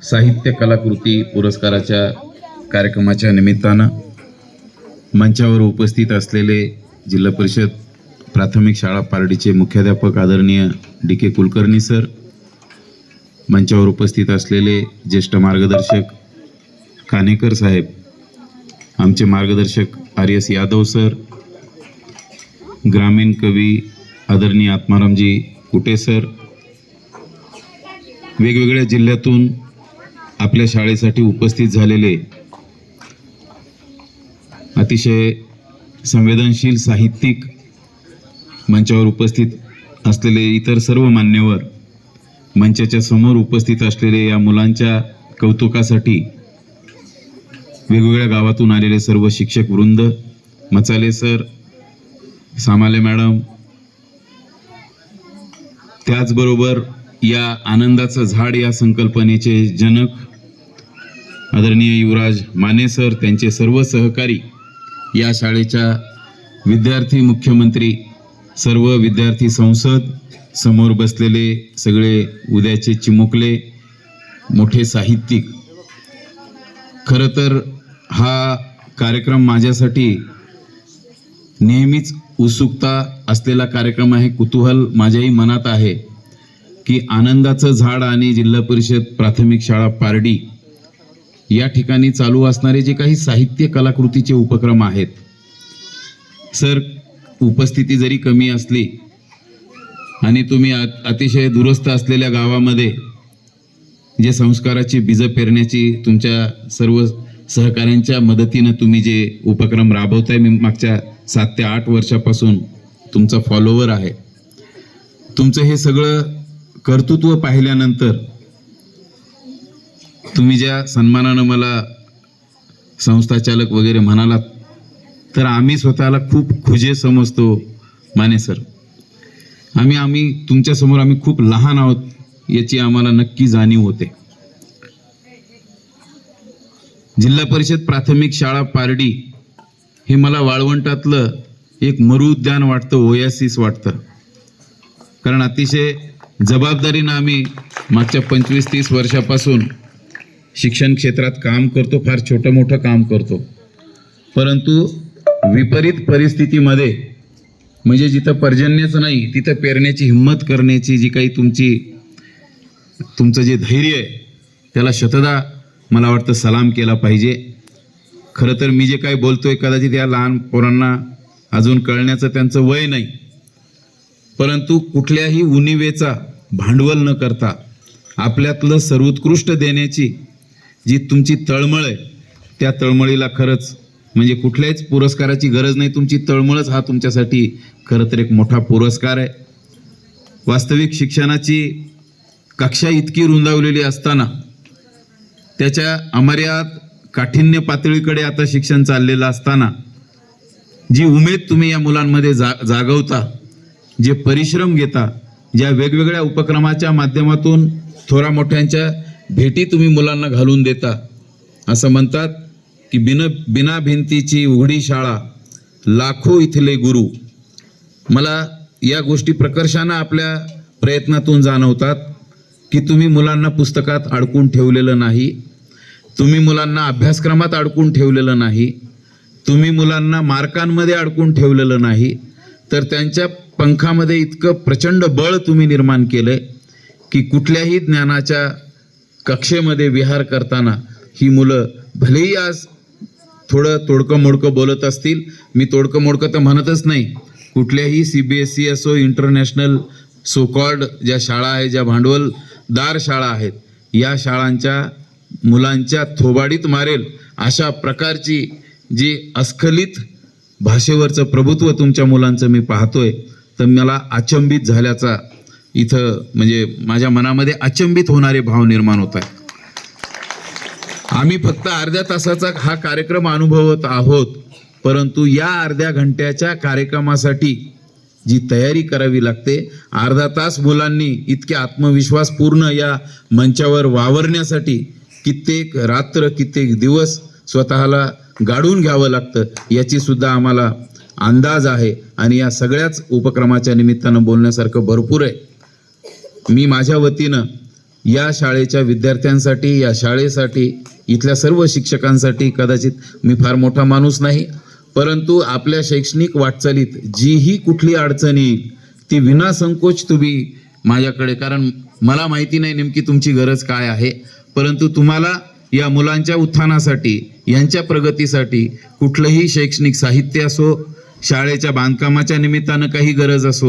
साहित्य कलाकृती पुरस्काराच्या कार्यक्रमाच्या निमित्तानं मंचावर उपस्थित असलेले जिल्हा परिषद प्राथमिक शाळा पारडीचे मुख्याध्यापक आदरणीय डी.के. कुलकर्णी सर, मंचावर उपस्थित असलेले ज्येष्ठ मार्गदर्शक कानेकर साहेब, आमचे मार्गदर्शक आर.एस. यादव सर, ग्रामीण कवी आदरणीय आत्मारामजी कुटे सर, वेगवेगळ्या जिल्ह्यातून आपल्या शाळेसाठी उपस्थित झालेले अतिशय संवेदनशील साहित्यिक, मंचावर उपस्थित असलेले इतर सर्व मान्यवर, मंचाच्या समोर उपस्थित असलेले या मुलांच्या कौतुकासाठी वेगवेगळ्या गावातून आलेले सर्व शिक्षक वृंद, मचाले सर, सामाले मॅडम, त्याचबरोबर या आनंदाचं झाड या संकल्पनेचे जनक आदरणीय युवराज माने सर, त्यांचे सर्व सहकारी, या शाळेच्या विद्यार्थी मुख्यमंत्री, सर्व विद्यार्थी संसद, समोर बसलेले सगळे उद्याचे चिमुकले मोठे साहित्यिक. खरं तर हा कार्यक्रम माझ्यासाठी नेहमीच उत्सुकता असलेला कार्यक्रम आहे. कुतूहल माझ्याही मनात आहे की आनंदाचं झाड आणि जिल्हा परिषद प्राथमिक शाळा पारडी या ठिकाणी चालू असणारे जे काही साहित्य कलाकृतीचे उपक्रम आहेत, सर उपस्थिती जरी कमी असली आणि तुम्ही अतिशय दूरस्थ असलेल्या गावामध्ये जे संस्काराची बीजं पेरण्याची तुमच्या सर्व सहकाऱ्यांच्या मदतीनं तुम्ही जे उपक्रम राबवताय, मी मागच्या 7 ते 8 वर्षापासून तुमचा फॉलोवर आहे. तुमचं हे सगळं कर्तृत्व पाहिल्यानंतर तुम्ही ज्या सन्मानानं मला संस्थाचालक वगैरे म्हणालात, तर आम्ही स्वतःला खूप खुजे समजतो माने सर. आम्ही तुमच्यासमोर आम्ही खूप लहान आहोत याची आम्हाला नक्की जाणीव होते. जिल्हा परिषद प्राथमिक शाळा पारडी हे मला वाळवंटातलं एक मरू उद्यान वाटतं, ओयासिस वाटतं. कारण अतिशय जबाबदारीनं आम्ही मागच्या 25-30 वर्षापासून शिक्षण क्षेत्रात काम करतो, फार छोटं मोठं काम करतो. परंतु विपरीत परिस्थितीमध्ये, म्हणजे जिथं पर्जन्यच नाही तिथं पेरण्याची हिंमत करण्याची जी काही तुमचं जे धैर्य आहे, त्याला शतदा मला वाटतं सलाम केला पाहिजे. खरं तर मी जे काही बोलतोय कदाचित या लहान पोरांना अजून कळण्याचं त्यांचं वय नाही, परंतु कुठल्याही उणिवेचा भांडवल न करता आपल्यातलं सर्वोत्कृष्ट देण्याची जी तुमची तळमळ आहे, त्या तळमळीला खरंच म्हणजे कुठल्याच पुरस्काराची गरज नाही. तुमची तळमळच हा तुमच्यासाठी खरं तर एक मोठा पुरस्कार आहे. वास्तविक शिक्षणाची कक्षा इतकी रुंदावलेली असताना त्याच्या अमर्याद काठिण्य पातळीकडे आता शिक्षण चाललेलं असताना जी उमेद तुम्ही या मुलांमध्ये जागवता, जे परिश्रम घेता, ज्या वेगवेगळ्या उपक्रमाच्या माध्यमातून थोरा मोठ्यांच्या भेटी तुम्ही मुलांना घालून देता. असं म्हणतात की बिना भिंतीची उघडी शाळा, लाखो इथले गुरु. मला या गोष्टी प्रकर्षानं आपल्या प्रयत्नातून जाणवतात की तुम्ही मुलांना पुस्तकात अडकून ठेवलेलं नाही, तुम्ही मुलांना अभ्यासक्रमात अडकून ठेवलेलं नाही, तुम्ही मुलांना मार्कांमध्ये अडकून ठेवलेलं नाही, तर त्यांच्या पंखामध्ये इतकं प्रचंड बळ तुम्ही निर्माण केलंय की कुठल्याही ज्ञानाच्या कक्षेमध्ये विहार करताना ही मुलं भलेही आज थोडं तोडकं मोडकं बोलत असतील, मी तोडकं मोडकं तर म्हणतच नाही, कुठल्याही CBSE असो, इंटरनॅशनल सो कॉल्ड ज्या शाळा आहेत, ज्या भांडवलदार शाळा आहेत, या शाळांच्या मुलांच्या थोबाडीत मारेल अशा प्रकारची जी अस्खलित भाषेवरचं प्रभुत्व तुमच्या मुलांचं मी पाहतोय, तर मला अचंबित झाल्याचा इथं म्हणजे माझ्या मनामध्ये अचंबित होणारे भाव निर्माण होत आहेत. आम्ही फक्त अर्ध्या तासाचा हा कार्यक्रम अनुभवत आहोत, परंतु या अर्ध्या घंट्याच्या कार्यक्रमासाठी जी तयारी करावी लागते, अर्धा तास मुलांनी इतके आत्मविश्वासपूर्ण या मंचावर वावरण्यासाठी कित्येक रात्र, कित्येक दिवस स्वतःला गाडून घ्यावं लागतं, याची सुद्धा आम्हाला अंदाज आहे. आणि या सगळ्याच उपक्रमाच्या निमित्तानं बोलण्यासारखं भरपूर आहे. मी माझ्या वतीनं या शाळेच्या विद्यार्थ्यांसाठी, या शाळेसाठी, इथल्या सर्व शिक्षकांसाठी कदाचित मी फार मोठा माणूस नाही, परंतु आपल्या शैक्षणिक वाटचालीत जीही कुठली अडचण येईल ती विनासंकोच तुम्ही माझ्याकडे, कारण मला माहिती नाही नेमकी तुमची गरज काय आहे, परंतु तुम्हाला या मुलांच्या उत्थानासाठी, यांच्या प्रगतीसाठी कुठलंही शैक्षणिक साहित्य असो, शाळेच्या बांधकामाच्या निमित्तानं काही गरज असो,